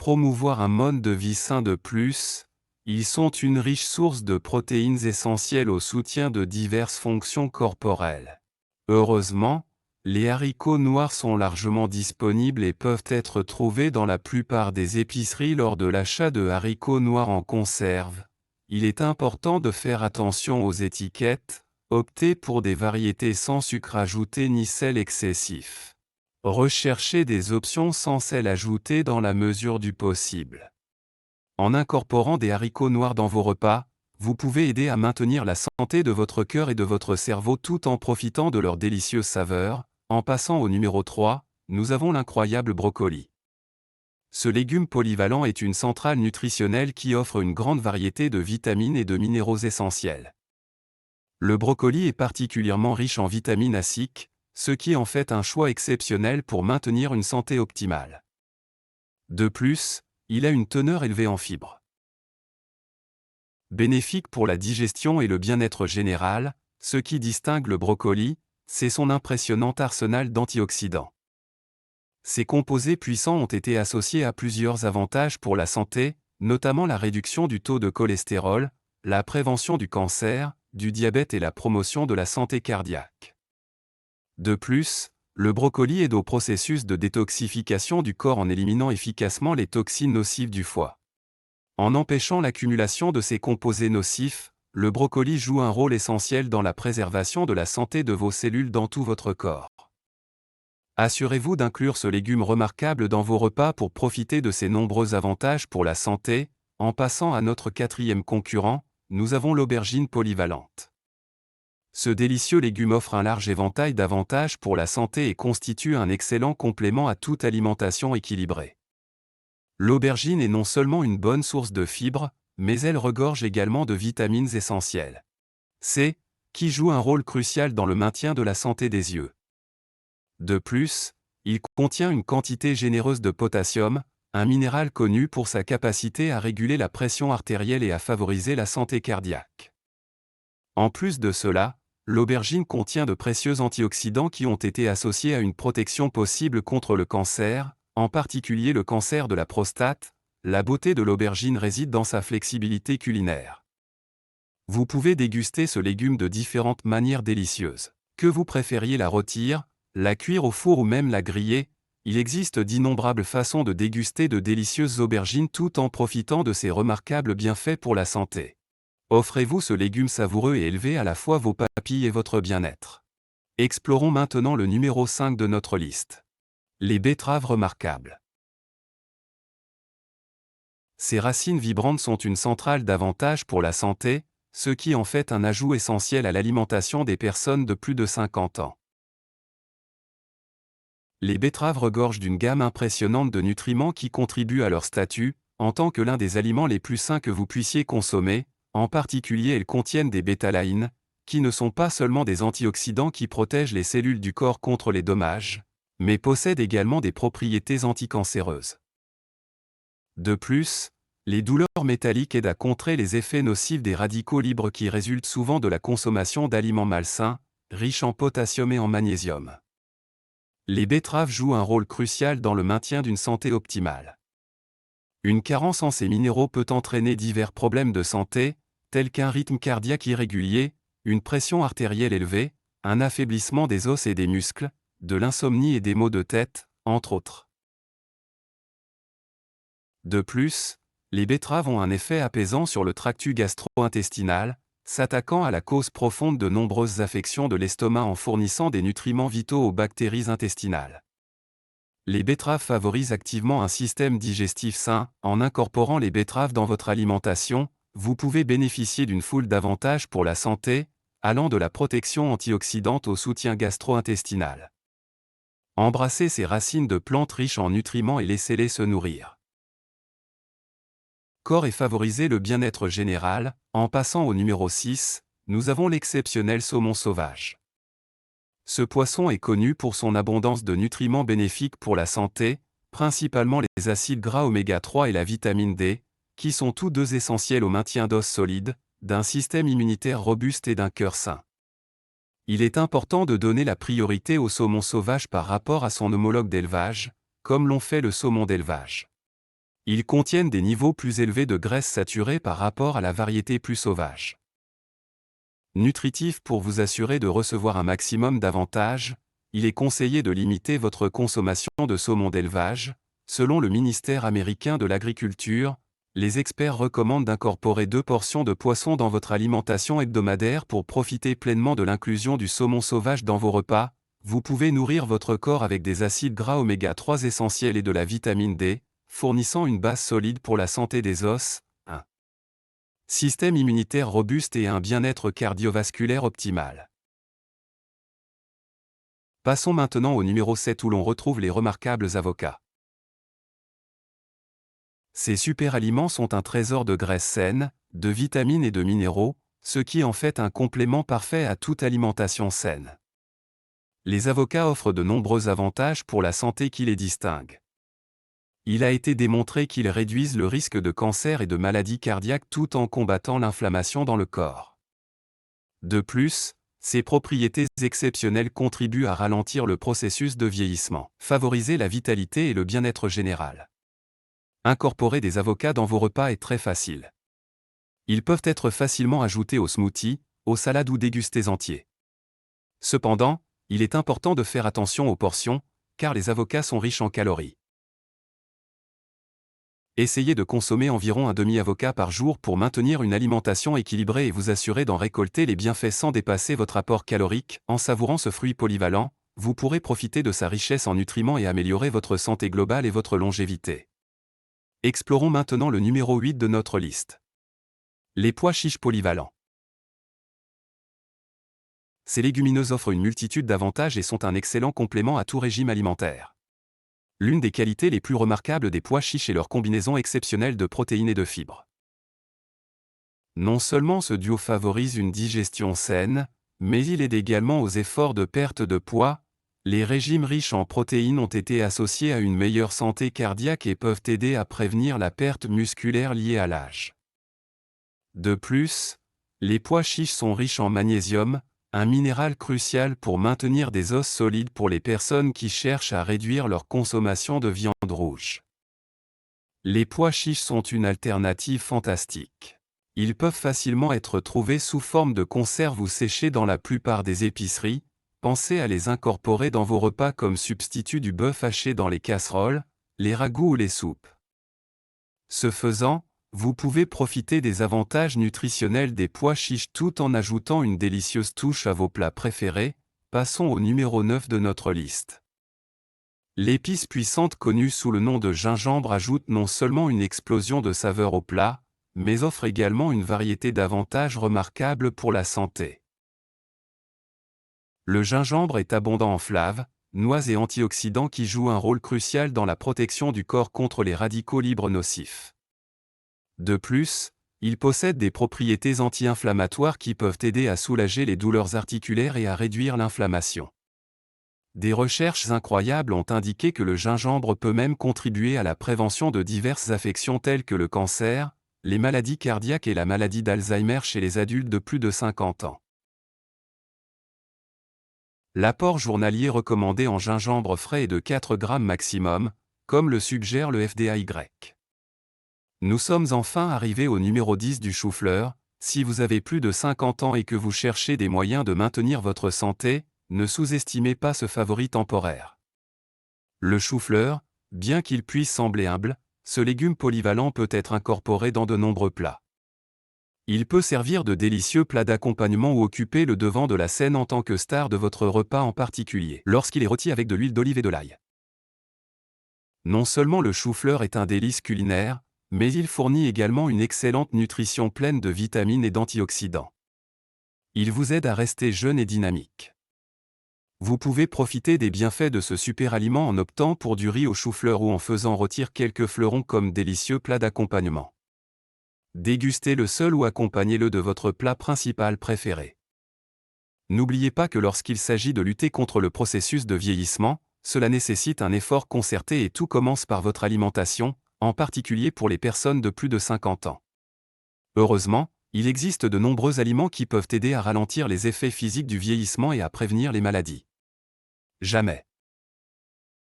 promouvoir un mode de vie sain. De plus, ils sont une riche source de protéines essentielles au soutien de diverses fonctions corporelles. Heureusement, les haricots noirs sont largement disponibles et peuvent être trouvés dans la plupart des épiceries lors de l'achat de haricots noirs en conserve. Il est important de faire attention aux étiquettes, optez pour des variétés sans sucre ajouté ni sel excessif. Recherchez des options sans sel ajouté dans la mesure du possible. En incorporant des haricots noirs dans vos repas, vous pouvez aider à maintenir la santé de votre cœur et de votre cerveau tout en profitant de leur délicieuse saveur. En passant au numéro 3, nous avons l'incroyable brocoli. Ce légume polyvalent est une centrale nutritionnelle qui offre une grande variété de vitamines et de minéraux essentiels. Le brocoli est particulièrement riche en vitamine A, ce qui en fait un choix exceptionnel pour maintenir une santé optimale. De plus, il a une teneur élevée en fibres. Bénéfique pour la digestion et le bien-être général, ce qui distingue le brocoli, c'est son impressionnant arsenal d'antioxydants. Ces composés puissants ont été associés à plusieurs avantages pour la santé, notamment la réduction du taux de cholestérol, la prévention du cancer, du diabète et la promotion de la santé cardiaque. De plus, le brocoli aide au processus de détoxification du corps en éliminant efficacement les toxines nocives du foie. En empêchant l'accumulation de ces composés nocifs, le brocoli joue un rôle essentiel dans la préservation de la santé de vos cellules dans tout votre corps. Assurez-vous d'inclure ce légume remarquable dans vos repas pour profiter de ses nombreux avantages pour la santé. En passant à notre quatrième concurrent, nous avons l'aubergine polyvalente. Ce délicieux légume offre un large éventail d'avantages pour la santé et constitue un excellent complément à toute alimentation équilibrée. L'aubergine est non seulement une bonne source de fibres, mais elle regorge également de vitamines essentielles. C, qui jouent un rôle crucial dans le maintien de la santé des yeux. De plus, il contient une quantité généreuse de potassium, un minéral connu pour sa capacité à réguler la pression artérielle et à favoriser la santé cardiaque. En plus de cela, l'aubergine contient de précieux antioxydants qui ont été associés à une protection possible contre le cancer, en particulier le cancer de la prostate. La beauté de l'aubergine réside dans sa flexibilité culinaire. Vous pouvez déguster ce légume de différentes manières délicieuses. Que vous préfériez la rôtir, la cuire au four ou même la griller, il existe d'innombrables façons de déguster de délicieuses aubergines tout en profitant de ses remarquables bienfaits pour la santé. Offrez-vous ce légume savoureux et élevez à la fois vos papilles et votre bien-être. Explorons maintenant le numéro 5 de notre liste. Les betteraves remarquables. Ces racines vibrantes sont une centrale d'avantages pour la santé, ce qui en fait un ajout essentiel à l'alimentation des personnes de plus de 50 ans. Les betteraves regorgent d'une gamme impressionnante de nutriments qui contribuent à leur statut, en tant que l'un des aliments les plus sains que vous puissiez consommer. En particulier, elles contiennent des bétalaïnes, qui ne sont pas seulement des antioxydants qui protègent les cellules du corps contre les dommages, mais possèdent également des propriétés anticancéreuses. De plus, les douleurs métalliques aident à contrer les effets nocifs des radicaux libres qui résultent souvent de la consommation d'aliments malsains, riches en potassium et en magnésium. Les betteraves jouent un rôle crucial dans le maintien d'une santé optimale. Une carence en ces minéraux peut entraîner divers problèmes de santé, tels qu'un rythme cardiaque irrégulier, une pression artérielle élevée, un affaiblissement des os et des muscles, de l'insomnie et des maux de tête, entre autres. De plus, les betteraves ont un effet apaisant sur le tractus gastro-intestinal, s'attaquant à la cause profonde de nombreuses affections de l'estomac en fournissant des nutriments vitaux aux bactéries intestinales. Les betteraves favorisent activement un système digestif sain. En incorporant les betteraves dans votre alimentation, vous pouvez bénéficier d'une foule d'avantages pour la santé, allant de la protection antioxydante au soutien gastro-intestinal. Embrassez ces racines de plantes riches en nutriments et laissez-les se nourrir. Corps et favoriser le bien-être général. En passant au numéro 6, nous avons l'exceptionnel saumon sauvage. Ce poisson est connu pour son abondance de nutriments bénéfiques pour la santé, principalement les acides gras oméga 3 et la vitamine D, qui sont tous deux essentiels au maintien d'os solides, d'un système immunitaire robuste et d'un cœur sain. Il est important de donner la priorité au saumon sauvage par rapport à son homologue d'élevage, comme l'ont fait le saumon d'élevage. Ils contiennent des niveaux plus élevés de graisse saturée par rapport à la variété plus sauvage. Nutritif. Pour vous assurer de recevoir un maximum d'avantages, il est conseillé de limiter votre consommation de saumon d'élevage. Selon le ministère américain de l'Agriculture, les experts recommandent d'incorporer 2 portions de poisson dans votre alimentation hebdomadaire pour profiter pleinement de l'inclusion du saumon sauvage dans vos repas. Vous pouvez nourrir votre corps avec des acides gras oméga 3 essentiels et de la vitamine D, fournissant une base solide pour la santé des os, un système immunitaire robuste et un bien-être cardiovasculaire optimal. Passons maintenant au numéro 7 où l'on retrouve les remarquables avocats. Ces super aliments sont un trésor de graisses saines, de vitamines et de minéraux, ce qui en fait un complément parfait à toute alimentation saine. Les avocats offrent de nombreux avantages pour la santé qui les distinguent. Il a été démontré qu'ils réduisent le risque de cancer et de maladies cardiaques tout en combattant l'inflammation dans le corps. De plus, ces propriétés exceptionnelles contribuent à ralentir le processus de vieillissement, favoriser la vitalité et le bien-être général. Incorporer des avocats dans vos repas est très facile. Ils peuvent être facilement ajoutés aux smoothies, aux salades ou dégustés entiers. Cependant, il est important de faire attention aux portions, car les avocats sont riches en calories. Essayez de consommer environ un demi-avocat par jour pour maintenir une alimentation équilibrée et vous assurer d'en récolter les bienfaits sans dépasser votre apport calorique. En savourant ce fruit polyvalent, vous pourrez profiter de sa richesse en nutriments et améliorer votre santé globale et votre longévité. Explorons maintenant le numéro 8 de notre liste. Les pois chiches polyvalents. Ces légumineuses offrent une multitude d'avantages et sont un excellent complément à tout régime alimentaire. L'une des qualités les plus remarquables des pois chiches est leur combinaison exceptionnelle de protéines et de fibres. Non seulement ce duo favorise une digestion saine, mais il aide également aux efforts de perte de poids. Les régimes riches en protéines ont été associés à une meilleure santé cardiaque et peuvent aider à prévenir la perte musculaire liée à l'âge. De plus, les pois chiches sont riches en magnésium, un minéral crucial pour maintenir des os solides pour les personnes qui cherchent à réduire leur consommation de viande rouge. Les pois chiches sont une alternative fantastique. Ils peuvent facilement être trouvés sous forme de conserve ou séchés dans la plupart des épiceries. Pensez à les incorporer dans vos repas comme substitut du bœuf haché dans les casseroles, les ragoûts ou les soupes. Ce faisant, vous pouvez profiter des avantages nutritionnels des pois chiches tout en ajoutant une délicieuse touche à vos plats préférés. Passons au numéro 9 de notre liste. L'épice puissante connue sous le nom de gingembre ajoute non seulement une explosion de saveurs au plat, mais offre également une variété d'avantages remarquables pour la santé. Le gingembre est abondant en flaves, noix et antioxydants qui jouent un rôle crucial dans la protection du corps contre les radicaux libres nocifs. De plus, il possède des propriétés anti-inflammatoires qui peuvent aider à soulager les douleurs articulaires et à réduire l'inflammation. Des recherches incroyables ont indiqué que le gingembre peut même contribuer à la prévention de diverses affections telles que le cancer, les maladies cardiaques et la maladie d'Alzheimer chez les adultes de plus de 50 ans. L'apport journalier recommandé en gingembre frais est de 4 grammes maximum, comme le suggère le FDAY. Nous sommes enfin arrivés au numéro 10 du chou-fleur. Si vous avez plus de 50 ans et que vous cherchez des moyens de maintenir votre santé, ne sous-estimez pas ce favori temporaire. Le chou-fleur, bien qu'il puisse sembler humble, ce légume polyvalent peut être incorporé dans de nombreux plats. Il peut servir de délicieux plat d'accompagnement ou occuper le devant de la scène en tant que star de votre repas en particulier, lorsqu'il est rôti avec de l'huile d'olive et de l'ail. Non seulement le chou-fleur est un délice culinaire, mais il fournit également une excellente nutrition pleine de vitamines et d'antioxydants. Il vous aide à rester jeune et dynamique. Vous pouvez profiter des bienfaits de ce super aliment en optant pour du riz au chou-fleur ou en faisant rôtir quelques fleurons comme délicieux plat d'accompagnement. Dégustez-le seul ou accompagnez-le de votre plat principal préféré. N'oubliez pas que lorsqu'il s'agit de lutter contre le processus de vieillissement, cela nécessite un effort concerté et tout commence par votre alimentation, en particulier pour les personnes de plus de 50 ans. Heureusement, il existe de nombreux aliments qui peuvent aider à ralentir les effets physiques du vieillissement et à prévenir les maladies. Jamais.